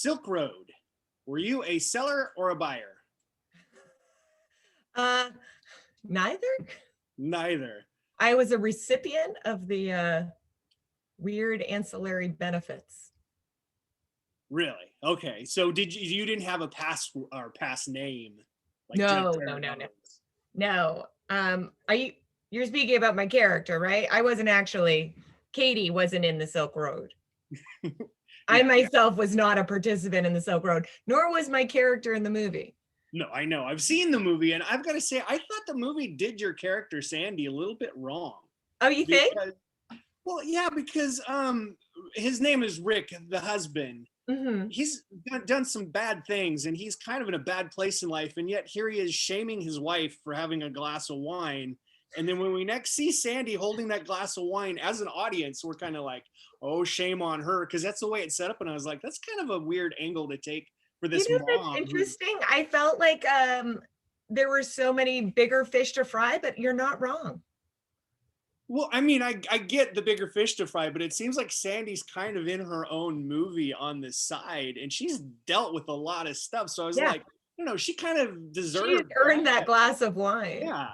Silk Road. Were you a seller or a buyer? Uh, Neither. Neither. I was a recipient of the weird ancillary benefits. Really? Okay. So you didn't have a past name like Dread No, no, Pirate no, no, Roberts? no. Are you're speaking about my character, right? I wasn't actually. Katie wasn't in the Silk Road. I Yeah. myself was not a participant in the Silk Road, nor was my character in the movie. No, I know. I've seen the movie, and I've got to say, I thought the movie did your character Sandy a little bit wrong. Oh, you think? Because, well, yeah, because his name is Rick, the husband. Mm-hmm. He's done some bad things, and he's kind of in a bad place in life, and yet here he is shaming his wife for having a glass of wine. And then when we next see Sandy holding that glass of wine as an audience, we're kind of like, oh, shame on her, because that's the way it's set up. And I was like, that's kind of a weird angle to take for this That's mom. interesting. I felt like there were so many bigger fish to fry, but you're not wrong. Well, I mean, I get the bigger fish to fry, but it seems like Sandy's kind of in her own movie on the side, and she's dealt with a lot of stuff. So I was Yeah, like, she kind of she deserved earned that that. glass of wine. Yeah.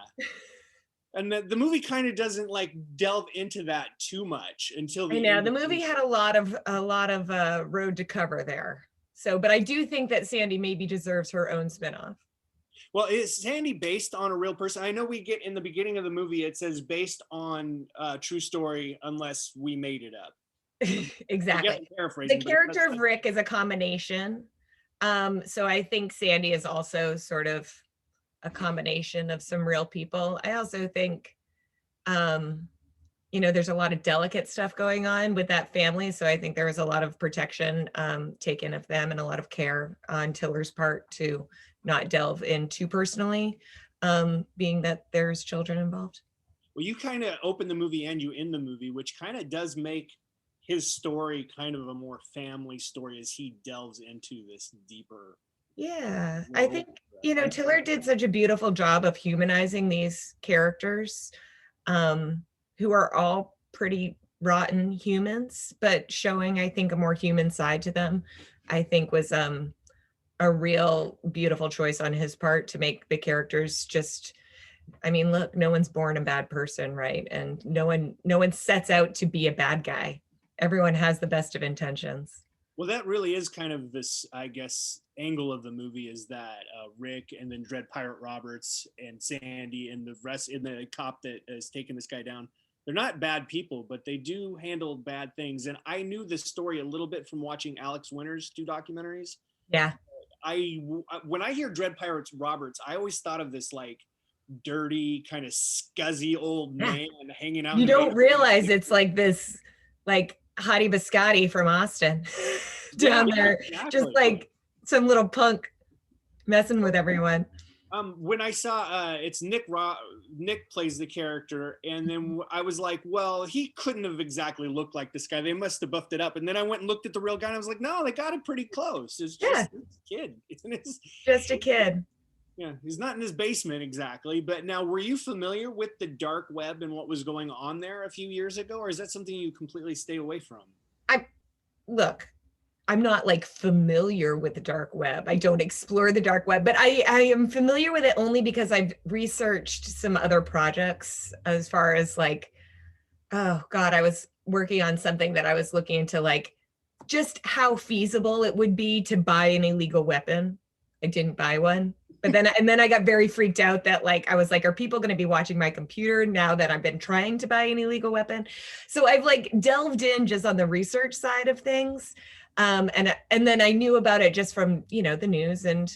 And the movie kind of doesn't like delve into that too much until I the know end. the movie had a lot of road to cover there. So, but I do think that Sandy maybe deserves her own spinoff. Well, is Sandy based on a real person? I know we get in the beginning of the movie, it says based on a true story unless we made it up. Exactly. I'm paraphrasing. The character of Rick is a combination. So I think Sandy is also sort of a combination of some real people. I also think, there's a lot of delicate stuff going on with that family. So I think there was a lot of protection taken of them and a lot of care on Tiller's part to not delve in too personally, being that there's children involved. Well, you kind of open the movie and you end the movie, which kind of does make his story kind of a more family story as he delves into this deeper. Yeah, I think, Tiller did such a beautiful job of humanizing these characters, who are all pretty rotten humans, but showing, I think, a more human side to them, I think was a real beautiful choice on his part to make the characters just, I mean, look, no one's born a bad person, right? And no one sets out to be a bad guy. Everyone has the best of intentions. Well, that really is kind of this, I guess, angle of the movie is that Rick and then Dread Pirate Roberts and Sandy and the rest and the cop that has taken this guy down. They're not bad people, but they do handle bad things. And I knew this story a little bit from watching Alex Winter's 2 documentaries. Yeah. When I hear Dread Pirates Roberts, I always thought of this like dirty, kind of scuzzy old man hanging out. You don't realize it's like this, like Hottie Biscotti from Austin down there, exactly. Just like some little punk messing with everyone. When I saw it's Nick plays the character, and then I was like, well, he couldn't have exactly looked like this guy. They must have buffed it up. And then I went and looked at the real guy, and I was like, no, they got it pretty close. It's just a kid. Just a kid. Yeah, he's not in his basement exactly. But now, were you familiar with the dark web and what was going on there a few years ago, or is that something you completely stayed away from? I'm not like familiar with the dark web. I don't explore the dark web, but I am familiar with it only because I've researched some other projects as far as like, oh God, I was working on something that I was looking into like just how feasible it would be to buy an illegal weapon. I didn't buy one. But then I got very freaked out that like, I was like, are people going to be watching my computer now that I've been trying to buy an illegal weapon? So I've like delved in just on the research side of things. And then I knew about it just from, the news. And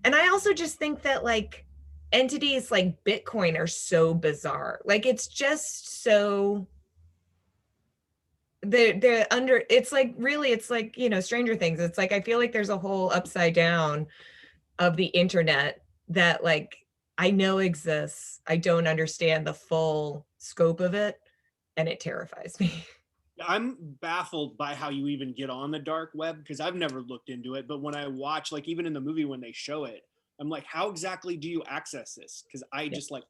I also just think that like entities like Bitcoin are so bizarre. Like it's just so they're under, it's like, really, it's like, Stranger Things. It's like, I feel like there's a whole upside down of the internet that like I know exists. I don't understand the full scope of it, and it terrifies me. I'm baffled by how you even get on the dark web because I've never looked into it. But when I watch, like even in the movie when they show it, I'm like, how exactly do you access this? Because I just like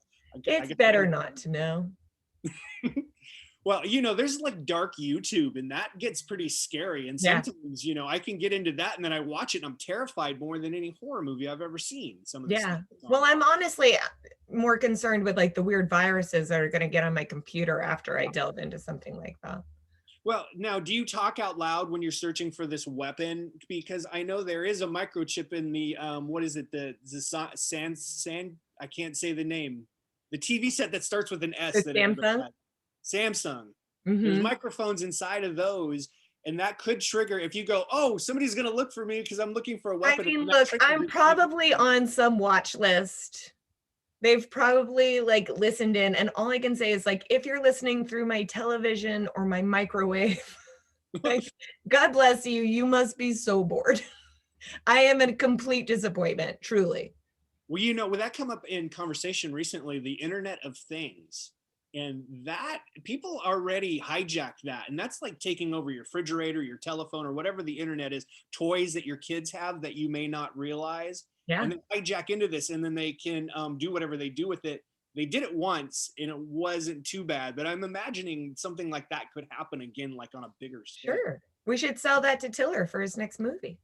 it's better not to know. Well, there's like dark YouTube, and that gets pretty scary. And Yeah. sometimes, I can get into that, and then I watch it, and I'm terrified more than any horror movie I've ever seen. Some of the Yeah. stuff that's on Well, there. I'm honestly more concerned with like the weird viruses that are going to get on my computer after I delve into something like that. Well, now, do you talk out loud when you're searching for this weapon? Because I know there is a microchip in the what is it? The San I can't say the name. The TV set that starts with an The S that everybody Samsung. has. Samsung. There's Mm-hmm. microphones inside of those, and that could trigger if you go, oh, somebody's gonna look for me because I'm looking for a I weapon. mean, And that look, triggers I'm it. probably on some watch list. They've probably like listened in, and all I can say is like, if you're listening through my television or my microwave, like, God bless you, you must be so bored. I am a complete disappointment, truly. Well, would that come up in conversation recently, the Internet of Things? And that people already hijacked that. And that's like taking over your refrigerator, your telephone, or whatever the internet is, toys that your kids have that you may not realize. Yeah. And then hijack into this, and then they can do whatever they do with it. They did it once and it wasn't too bad, but I'm imagining something like that could happen again, like on a bigger scale. Sure. We should sell that to Tiller for his next movie.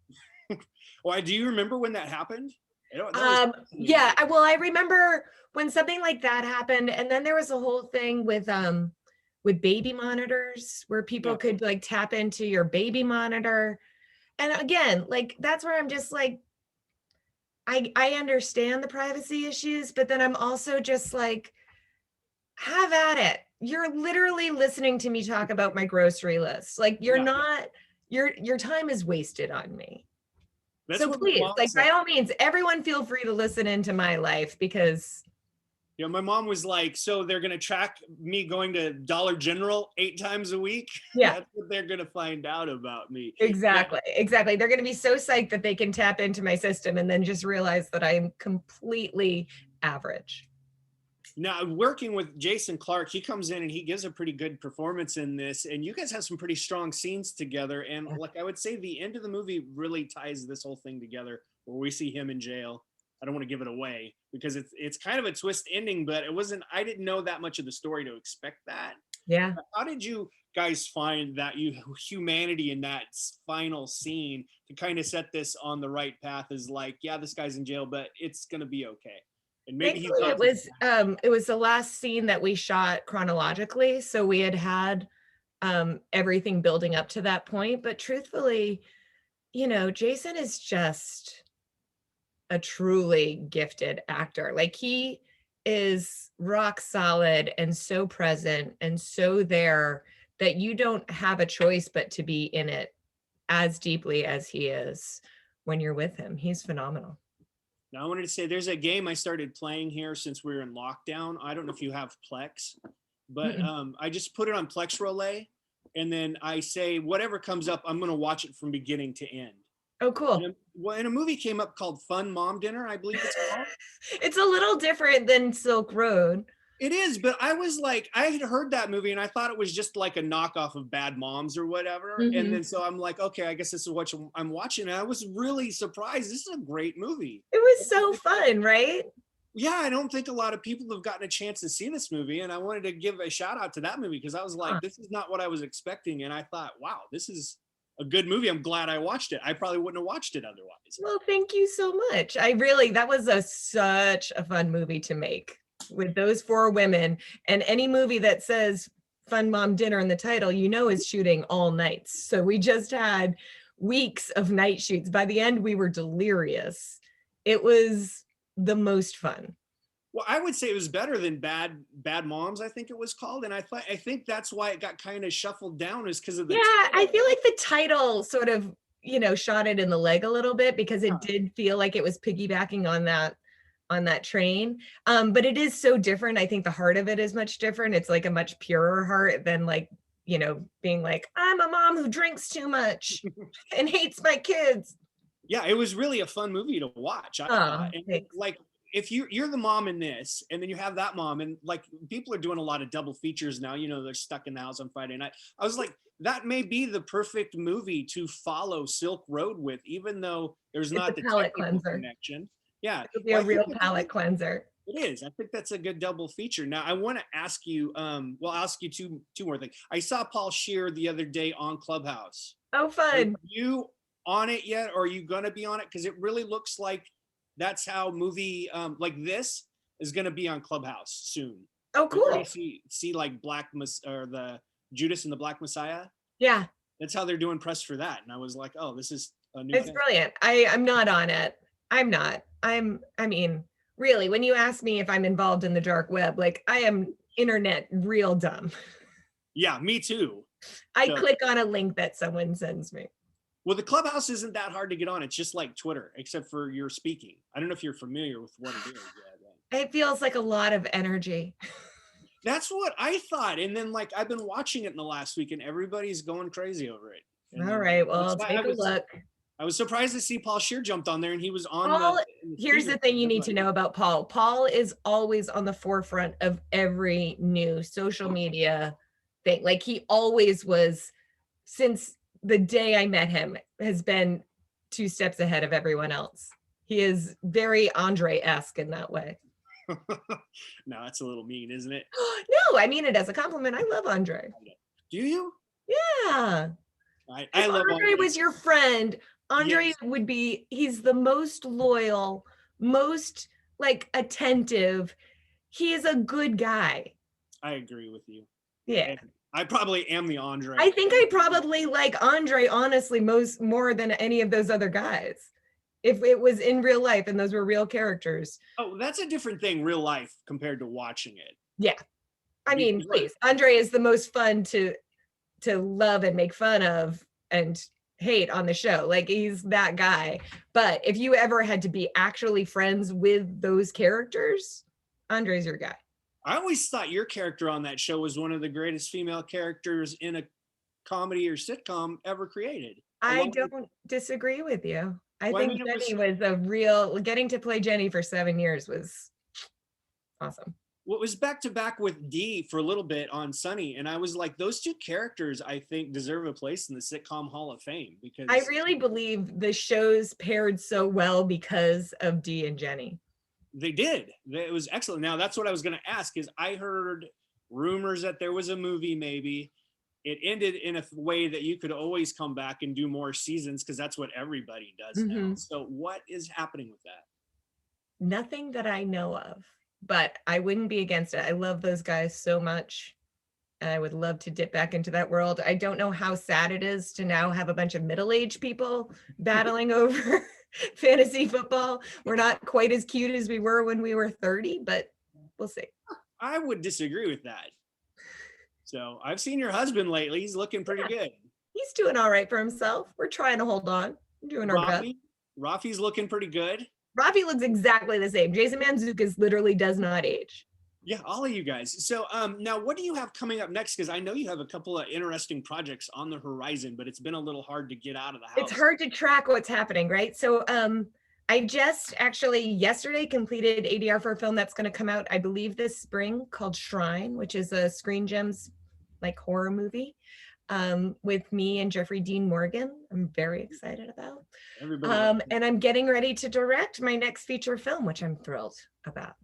Well, do you remember when that happened? Yeah, well, I remember when something like that happened, and then there was a whole thing with baby monitors where people could like tap into your baby monitor. And again, like that's where I'm just like, I understand the privacy issues, but then I'm also just like, have at it. You're literally listening to me talk about my grocery list. Like you're not, your time is wasted on me. That's so what please, like by all means, everyone feel free to listen into my life because my mom was like, so they're going to track me going to Dollar General 8 times a week. Yeah. That's what they're going to find out about me. Exactly. Exactly. They're going to be so psyched that they can tap into my system and then just realize that I am completely average. Now, working with Jason Clarke, he comes in and he gives a pretty good performance in this, and you guys have some pretty strong scenes together. And like I would say, the end of the movie really ties this whole thing together, where we see him in jail. I don't want to give it away because it's kind of a twist ending, but I didn't know that much of the story to expect that. Yeah. How did you guys find that humanity in that final scene to kind of set this on the right path? Is like, yeah, this guy's in jail, but it's gonna be okay. And maybe it was the last scene that we shot chronologically, so we had everything building up to that point. But truthfully, Jason is just a truly gifted actor. Like he is rock solid and so present and so there that you don't have a choice but to be in it as deeply as he is when you're with him. He's phenomenal. Now, I wanted to say there's a game I started playing here since we were in lockdown. I don't know if you have Plex, but I just put it on Plex Relay, and then I say whatever comes up, I'm going to watch it from beginning to end. Oh, cool. And a movie came up called Fun Mom Dinner, I believe it's called. It's a little different than Silk Road. It is, but I was like, I had heard that movie and I thought it was just like a knockoff of Bad Moms or whatever. Mm-hmm. And then so I'm like, okay, I guess this is what I'm watching. And I was really surprised. This is a great movie. It was so fun, right? Yeah, I don't think a lot of people have gotten a chance to see this movie. And I wanted to give a shout out to that movie because I was like, this is not what I was expecting. And I thought, wow, this is a good movie. I'm glad I watched it. I probably wouldn't have watched it otherwise. Well, thank you so much. That was such a fun movie to make. With those 4 women, and any movie that says Fun Mom Dinner in the title, is shooting all nights. So we just had weeks of night shoots. By the end, we were delirious. It was the most fun. Well, I would say it was better than Bad Moms, I think it was called. And I think that's why it got kind of shuffled down, is because of the title. I feel like the title sort of, shot it in the leg a little bit because it did feel like it was piggybacking on that train. But it is so different. I think the heart of it is much different. It's like a much purer heart than like, being like, I'm a mom who drinks too much and hates my kids. Yeah, it was really a fun movie to watch. Like if you're the mom in this, and then you have that mom, and like people are doing a lot of double features now, they're stuck in the house on Friday night. I was like, that may be the perfect movie to follow Silk Road with, even though there's not the technical connection. Yeah, it'll be a real palate cleanser. It is. I think that's a good double feature. Now, I want to ask you. Well, I'll ask you two more things. I saw Paul Scheer the other day on Clubhouse. Oh, Are fun. you on it yet, or are you going to be on it? Because it really looks like that's how movie like this is going to be on Clubhouse soon. Oh, You already cool. see like or the Judas and the Black Messiah. Yeah, That's how they're doing press for that, and I was like, oh, this is a new it's thing. brilliant. I'm not on it. I'm not. I mean, really, when you ask me if I'm involved in the dark web, like I am internet real dumb. Yeah, me too. I So, click on a link that someone sends me. well, the Clubhouse isn't that hard to get on. It's just like Twitter, except for your speaking. I don't know if you're familiar with what it is. It feels like a lot of energy. That's what I thought. And then like I've been watching it in the last week, and everybody's going crazy over it. And All then right, well, that's I'll why take a look. I was surprised to see Paul Scheer jumped on there, and he was on Paul, in the here's theater. the thing you That's need what to know about Paul. Paul is always on the forefront of every new social media thing. Like he always was, since the day I met him, has been 2 steps ahead of everyone else. He is very Andre-esque in that way. No, that's a little mean, isn't it? No, I mean it as a compliment. I love Andre. Do you? Yeah. I If love Andre was your friend, Andre Yes, would be, he's the most loyal, most like attentive. He is a good guy. I agree with you. Yeah. And I probably am the Andre. I think I probably like Andre honestly more than any of those other guys. If it was in real life and those were real characters. Oh, that's a different thing, real life compared to watching it. Yeah. I mean, Because, please. Andre is the most fun to love and make fun of and hate on the show. Like he's that guy. But if you ever had to be actually friends with those characters, Andre's your guy. I always thought your character on that show was one of the greatest female characters in a comedy or sitcom ever created. I don't disagree with you. I Well, I think mean, it Jenny was was a real, getting to play Jenny for 7 years was awesome. what was back to back with Dee for a little bit on Sunny, and I was like, those two characters, I think, deserve a place in the sitcom Hall of Fame because I really believe the shows paired so well because of Dee and Jenny. they did. It was excellent. Now, that's what I was going to ask. Is I heard rumors that there was a movie, maybe. It ended in a way that you could always come back and do more seasons because that's what everybody does now. So, what is happening with that? Nothing that I know of, but I wouldn't be against it. I love those guys so much. And I would love to dip back into that world. I don't know how sad it is to now have a bunch of middle-aged people battling over fantasy football. We're not quite as cute as we were when we were 30, but we'll see. I would disagree with that. So I've seen your husband lately. He's looking pretty good. He's doing all right for himself. We're trying to hold on. We're doing our best. Rafi's looking pretty good. Rafi looks exactly the same. Jason Mantzoukas literally does not age. Yeah, all of you guys. So now what do you have coming up next? Because I know you have a couple of interesting projects on the horizon, but it's been a little hard to get out of the house. It's hard to track what's happening, right? So I just actually yesterday completed ADR for a film that's going to come out, I believe, this spring called Shrine, which is a Screen Gems like horror movie with me and Jeffrey Dean Morgan. I'm very excited about. And I'm getting ready to direct my next feature film, which I'm thrilled about.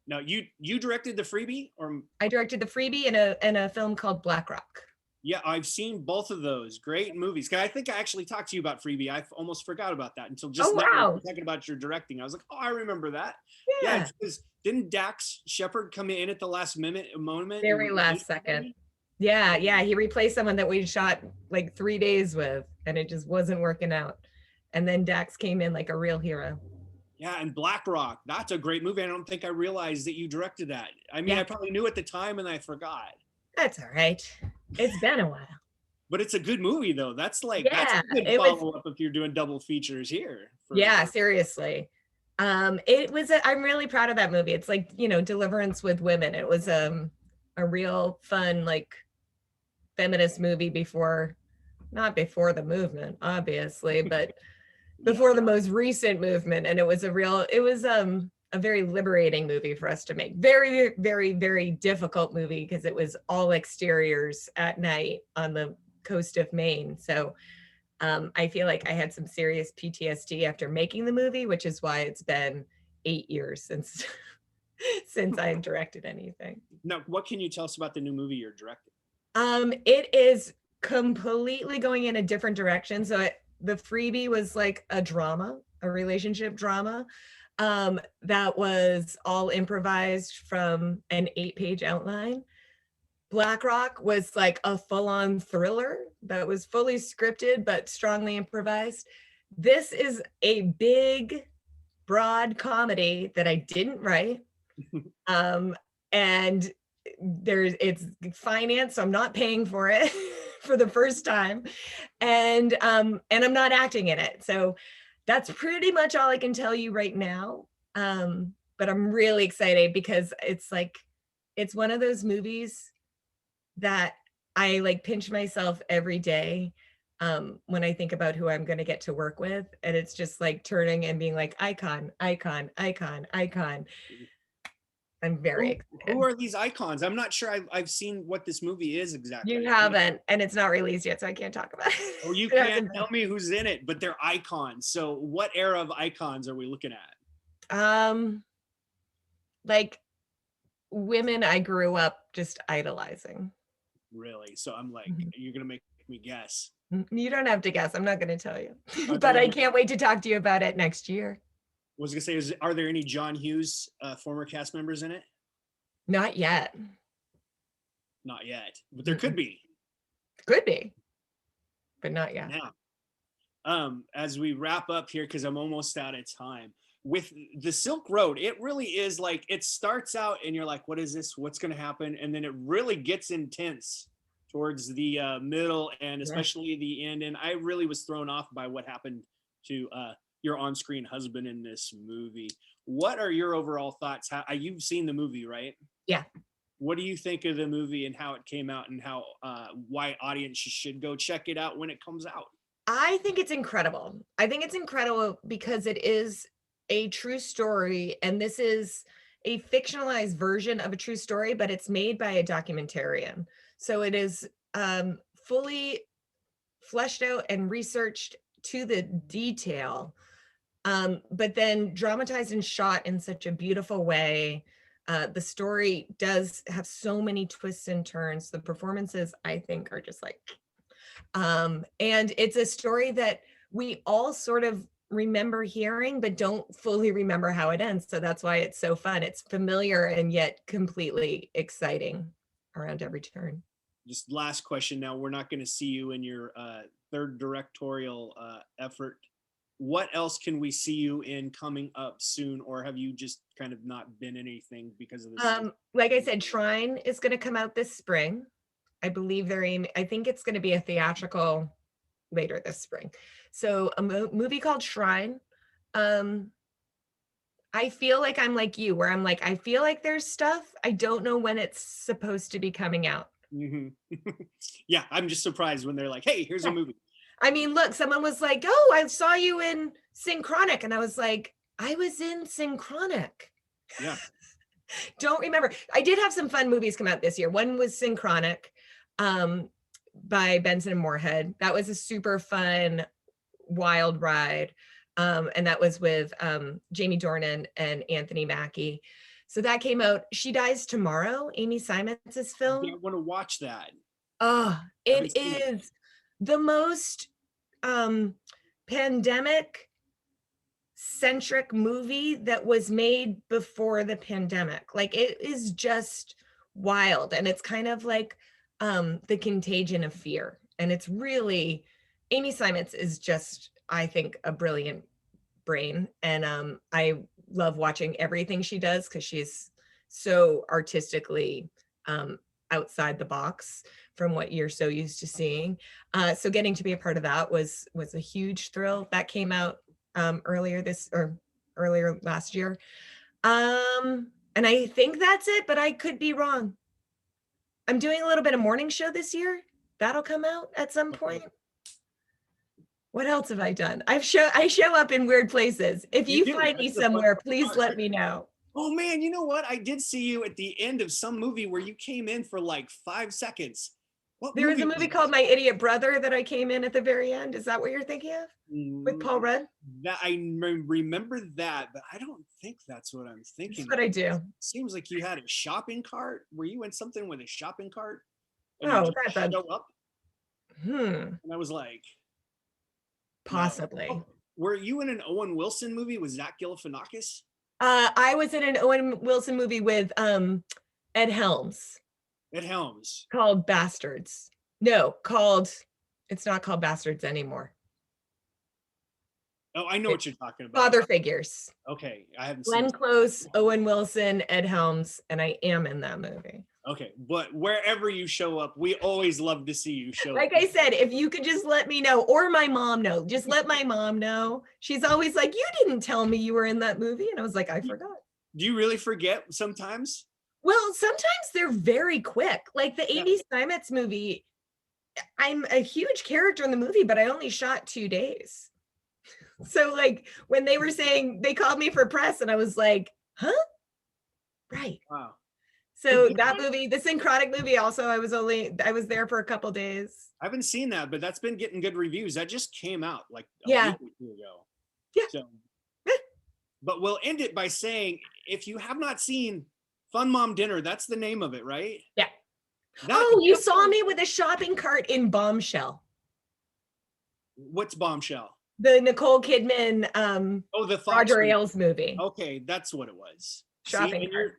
Now, you directed The Freebie? Or I directed The Freebie in a film called Black Rock. Yeah, I've seen both of those. Great movies. I think I actually talked to you about Freebie. I almost forgot about that until just now. Wow. Talking about your directing. I was like, oh, I remember that. Yeah. Because didn't Dax Shepard come in at the last moment? Very last second. Yeah. He replaced someone that we shot like 3 days with, and it just wasn't working out. And then Dax came in like a real hero. Yeah, and Black Rock. That's a great movie. I don't think I realized that you directed that. I mean, I probably knew at the time and I forgot. That's all right. It's been a while. But it's a good movie, though. That's like that's a good follow-up if you're doing double features here. Seriously. I'm really proud of that movie. It's like, Deliverance with Women. It was a real fun, like, feminist movie not before the movement, obviously, but before the most recent movement. And it was a very liberating movie for us to make. Very, very, very difficult movie because it was all exteriors at night on the coast of Maine. So I feel like I had some serious PTSD after making the movie, which is why it's been 8 years since since I directed anything. Now, what can you tell us about the new movie you're directing? It is completely going in a different direction. So the freebie was like a drama, a relationship drama, that was all improvised from an 8-page outline. Black Rock was like a full-on thriller that was fully scripted but strongly improvised. This is a big, broad comedy that I didn't write. And it's financed, so I'm not paying for it for the first time. And I'm not acting in it. So that's pretty much all I can tell you right now. But I'm really excited because it's one of those movies that I like pinch myself every day when I think about who I'm going to get to work with. And it's just like turning and being like, icon, icon, icon, icon. I'm very excited. Who are these icons? I'm not sure I've seen what this movie is exactly. You haven't, and it's not released yet, so I can't talk about it. Oh, you can't tell me who's in it, but they're icons. So what era of icons are we looking at? Like women I grew up just idolizing. Really? So I'm like, you're gonna make me guess. You don't have to guess. I'm not going to tell you, but I can't wait to talk to you about it next year. I was gonna say, are there any John Hughes former cast members in it? Not yet. Not yet, but there could be. Could be, but not yet. Now, as we wrap up here, because I'm almost out of time, with the Silk Road, it really is like, it starts out and you're like, what is this? What's going to happen? And then it really gets intense towards the middle and especially the end. And I really was thrown off by what happened to your on-screen husband in this movie. What are your overall thoughts? You've seen the movie, right? Yeah. What do you think of the movie and how it came out and how why audiences should go check it out when it comes out? I think it's incredible. I think it's incredible because it is a true story, and this is a fictionalized version of a true story, but it's made by a documentarian. So it is fully fleshed out and researched to the detail, but then dramatized and shot in such a beautiful way. The story does have so many twists and turns. The performances, I think, are just like, and it's a story that we all sort of remember hearing, but don't fully remember how it ends. So that's why it's so fun. It's familiar and yet completely exciting around every turn. Just last question. Now, we're not going to see you in your third directorial effort. What else can we see you in coming up soon, or have you just kind of not been anything because of this? Like I said, Shrine is going to come out this spring. I believe they're aiming, I think it's going to be a theatrical later this spring. So a movie called Shrine. I feel like I'm like you, where I'm like, I feel like there's stuff. I don't know when it's supposed to be coming out. Yeah, I'm just surprised when they're like, hey, here's a movie. I mean, look, someone was like, oh, I saw you in Synchronic. And I was like, I was in Synchronic. Yeah. Don't remember. I did have some fun movies come out this year. One was Synchronic by Benson and Moorhead. That was a super fun, wild ride. And that was with Jamie Dornan and Anthony Mackie. So that came out. She Dies Tomorrow, Amy Simons' film. I want to watch that. Oh, it is the most pandemic centric movie that was made before the pandemic. Like, it is just wild. And it's kind of like the contagion of fear. And it's really, Amy Simons is just, I think, a brilliant brain. And I love watching everything she does because she's so artistically outside the box from what you're so used to seeing. So getting to be a part of that was a huge thrill. That came out earlier last year. And I think that's it, but I could be wrong. I'm doing a little bit of morning show this year. That'll come out at some point. What else have I done? I show up in weird places. If you find me somewhere, please let me know. Oh man, you know what? I did see you at the end of some movie where you came in for like 5 seconds. What There was a was movie this? called My Idiot Brother that I came in at the very end. Is that what you're thinking of? With Paul Rudd? That remember that, but I don't think that's what I'm thinking. That's what I do. It seems like you had a shopping cart. Were you in something with a shopping cart? And Oh, you just that's a show up, and I was like, no. possibly. Oh, were you in an Owen Wilson movie with Zach Galifianakis? I was in an Owen Wilson movie with Ed Helms Ed Helms. called Bastards. No, it's not called Bastards anymore. Oh, I know what you're talking about. Father Figures. Okay, I haven't Glenn seen. Close, Owen Wilson, Ed Helms, and I am in that movie. Okay, but wherever you show up, we always love to see you show Like up. I said, if you could just let me know, or my mom know, just let my mom know. She's always like, you didn't tell me you were in that movie. And I was like, I forgot. Do you really forget sometimes? Well, sometimes they're very quick. Like the Yeah. 80s Steinmetz movie, I'm a huge character in the movie, but I only shot 2 days. So like when they were saying, they called me for press and I was like, huh? Right. Wow. So that movie, the Synchronic movie also, I was there for a couple days. I haven't seen that, but that's been getting good reviews. That just came out like a Yeah. week or two ago. Yeah. So, but we'll end it by saying, if you have not seen Fun Mom Dinner, that's the name of it, right? Yeah. That, You saw me with a shopping cart in Bombshell. What's Bombshell? The Nicole Kidman, The Fox Roger movie. Ailes movie. Okay, that's what it was. Shopping cart.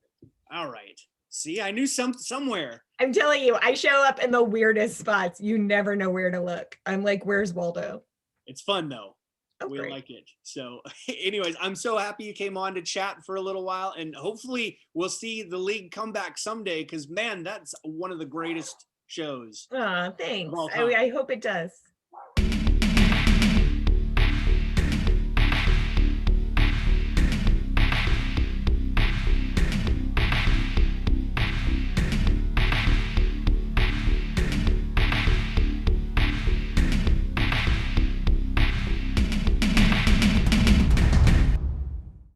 All right. See, I knew somewhere. I'm telling you, I show up in the weirdest spots. You never know where to look. I'm like, where's Waldo? It's fun though. Oh, we great. like it. So anyways, I'm so happy you came on to chat for a little while, and hopefully we'll see the league come back someday, because man, that's one of the greatest shows. Thanks. of all time. I hope it does.